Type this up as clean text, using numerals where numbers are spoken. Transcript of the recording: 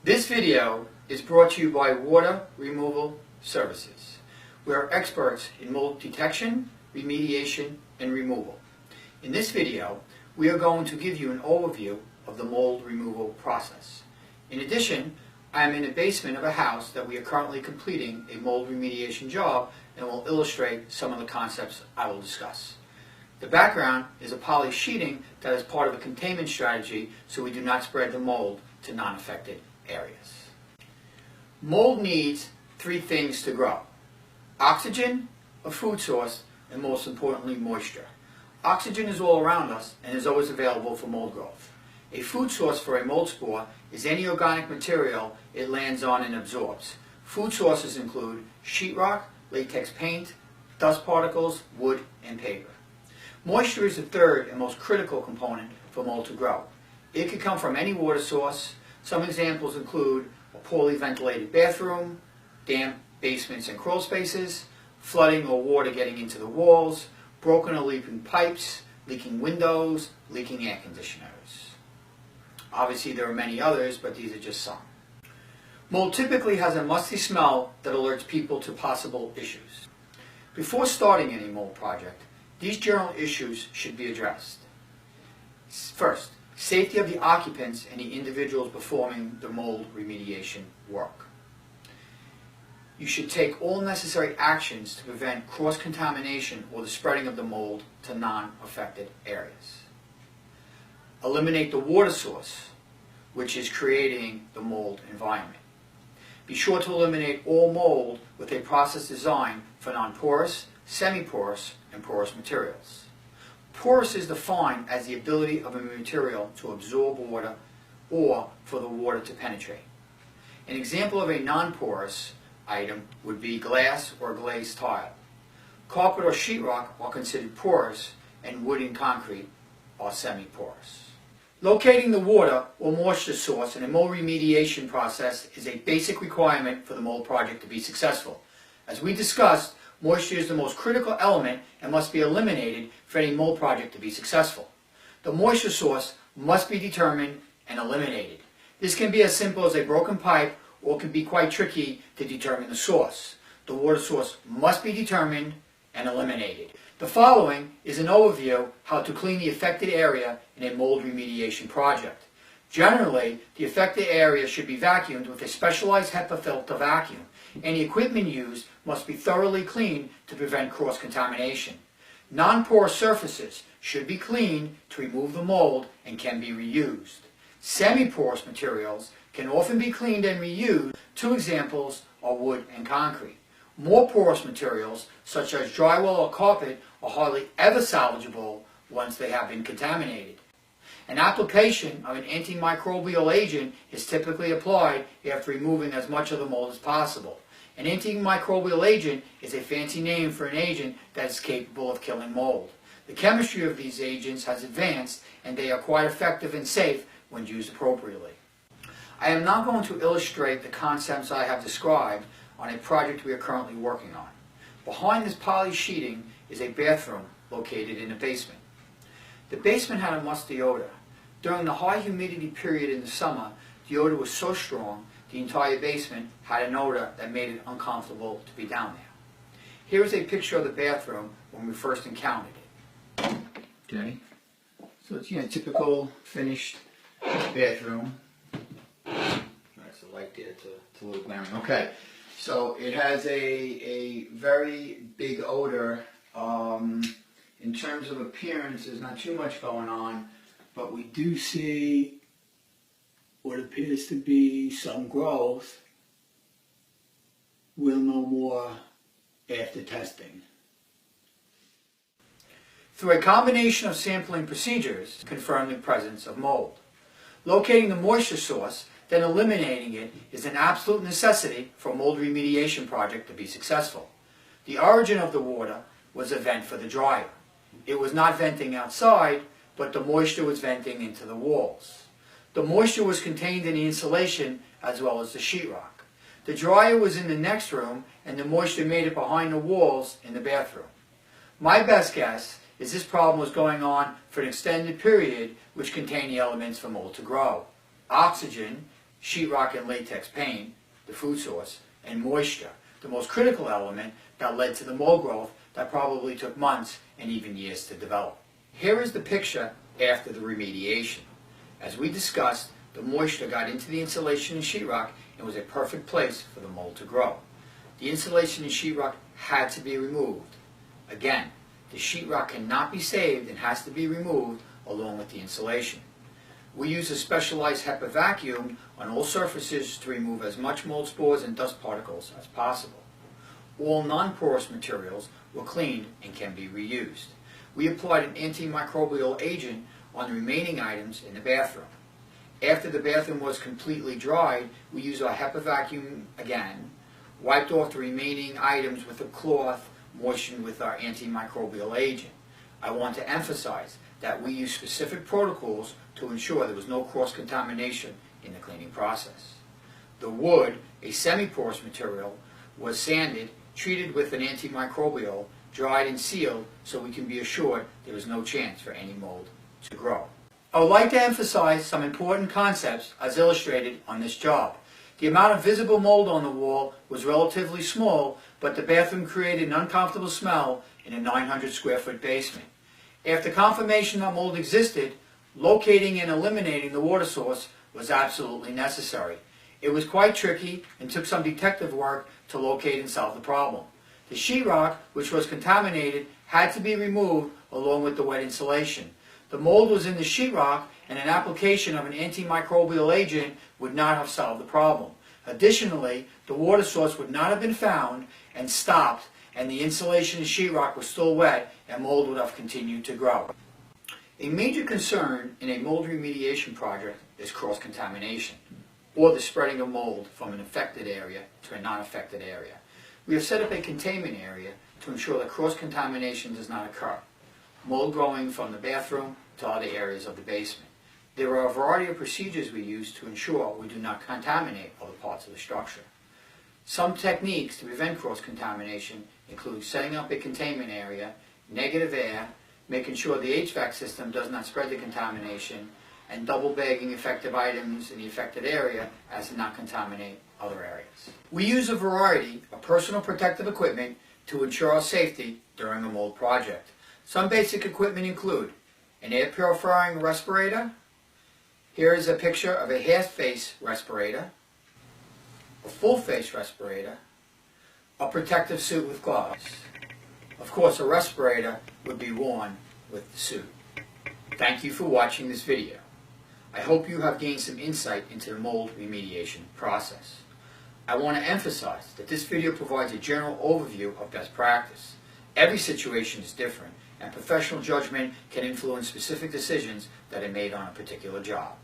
This video is brought to you by Water Removal Services. We are experts in mold detection, remediation, and removal. In this video, we are going to give you an overview of the mold removal process. In addition, I am in the basement of a house that we are currently completing a mold remediation job and will illustrate some of the concepts I will discuss. The background is a poly sheeting that is part of a containment strategy so we do not spread the mold to non-affected areas. Mold needs three things to grow: oxygen, a food source, and most importantly, moisture. Oxygen is all around us and is always available for mold growth. A food source for a mold spore is any organic material it lands on and absorbs. Food sources include sheetrock, latex paint, dust particles, wood, and paper. Moisture is the third and most critical component for mold to grow. It could come from any water source. Some examples include a poorly ventilated bathroom, damp basements and crawl spaces, flooding or water getting into the walls, broken or leaking pipes, leaking windows, leaking air conditioners. Obviously there are many others, but these are just some. Mold typically has a musty smell that alerts people to possible issues. Before starting any mold project, these general issues should be addressed. First, safety of the occupants and the individuals performing the mold remediation work. You should take all necessary actions to prevent cross-contamination or the spreading of the mold to non-affected areas. Eliminate the water source, which is creating the mold environment. Be sure to eliminate all mold with a process designed for non-porous, semi-porous, and porous materials. Porous is defined as the ability of a material to absorb water or for the water to penetrate. An example of a non-porous item would be glass or glazed tile. Carpet or sheetrock are considered porous, and wood and concrete are semi-porous. Locating the water or moisture source in a mold remediation process is a basic requirement for the mold project to be successful. As we discussed, moisture is the most critical element and must be eliminated for any mold project to be successful. The moisture source must be determined and eliminated. This can be as simple as a broken pipe or can be quite tricky to determine the source. The water source must be determined and eliminated. The following is an overview how to clean the affected area in a mold remediation project. Generally, the affected area should be vacuumed with a specialized HEPA filter vacuum. Any equipment used must be thoroughly cleaned to prevent cross-contamination. Non-porous surfaces should be cleaned to remove the mold and can be reused. Semi-porous materials can often be cleaned and reused. Two examples are wood and concrete. More porous materials, such as drywall or carpet, are hardly ever salvageable once they have been contaminated. An application of an antimicrobial agent is typically applied after removing as much of the mold as possible. An antimicrobial agent is a fancy name for an agent that is capable of killing mold. The chemistry of these agents has advanced and they are quite effective and safe when used appropriately. I am now going to illustrate the concepts I have described on a project we are currently working on. Behind this poly sheeting is a bathroom located in the basement. The basement had a musty odor. During the high humidity period in the summer, the odor was so strong the entire basement had an odor that made it uncomfortable to be down there. Here is a picture of the bathroom when we first encountered it. Okay, so it's a typical finished bathroom. That's the light there, it's a little glaring. Okay, so it has a very big odor. In terms of appearance, there's not too much going on, but we do see what appears to be some growth. We'll know more after testing. Through a combination of sampling procedures, confirm the presence of mold. Locating the moisture source, then eliminating it, is an absolute necessity for a mold remediation project to be successful. The origin of the water was a vent for the dryer. It was not venting outside, but the moisture was venting into the walls. The moisture was contained in the insulation as well as the sheetrock. The dryer was in the next room and the moisture made it behind the walls in the bathroom. My best guess is this problem was going on for an extended period which contained the elements for mold to grow: oxygen, sheetrock and latex paint, the food source, and moisture, the most critical element that led to the mold growth that probably took months and even years to develop. Here is the picture after the remediation. As we discussed, the moisture got into the insulation in sheetrock and was a perfect place for the mold to grow. The insulation in sheetrock had to be removed. Again, the sheetrock cannot be saved and has to be removed along with the insulation. We use a specialized HEPA vacuum on all surfaces to remove as much mold spores and dust particles as possible. All non-porous materials were cleaned and can be reused. We applied an antimicrobial agent on the remaining items in the bathroom. After the bathroom was completely dried, we used our HEPA vacuum again, wiped off the remaining items with a cloth moistened with our antimicrobial agent. I want to emphasize that we use specific protocols to ensure there was no cross-contamination in the cleaning process. The wood, a semi-porous material, was sanded, treated with an antimicrobial, dried and sealed so we can be assured there was no chance for any mold to grow. I would like to emphasize some important concepts as illustrated on this job. The amount of visible mold on the wall was relatively small, but the bathroom created an uncomfortable smell in a 900 square foot basement. After confirmation that mold existed, locating and eliminating the water source was absolutely necessary. It was quite tricky and took some detective work to locate and solve the problem. The sheetrock, which was contaminated, had to be removed along with the wet insulation. The mold was in the sheetrock, and an application of an antimicrobial agent would not have solved the problem. Additionally, the water source would not have been found and stopped, and the insulation in sheetrock was still wet, and mold would have continued to grow. A major concern in a mold remediation project is cross-contamination, or the spreading of mold from an affected area to a non-affected area. We have set up a containment area to ensure that cross-contamination does not occur. Mold growing from the bathroom to other areas of the basement. There are a variety of procedures we use to ensure we do not contaminate other parts of the structure. Some techniques to prevent cross-contamination include setting up a containment area, negative air, making sure the HVAC system does not spread the contamination, and double bagging affected items in the affected area as to not contaminate other areas. We use a variety of personal protective equipment to ensure our safety during a mold project. Some basic equipment include an air purifying respirator. Here is a picture of a half-face respirator, a full-face respirator, a protective suit with gloves. Of course, a respirator would be worn with the suit. Thank you for watching this video. I hope you have gained some insight into the mold remediation process. I want to emphasize that this video provides a general overview of best practice. Every situation is different, and professional judgment can influence specific decisions that are made on a particular job.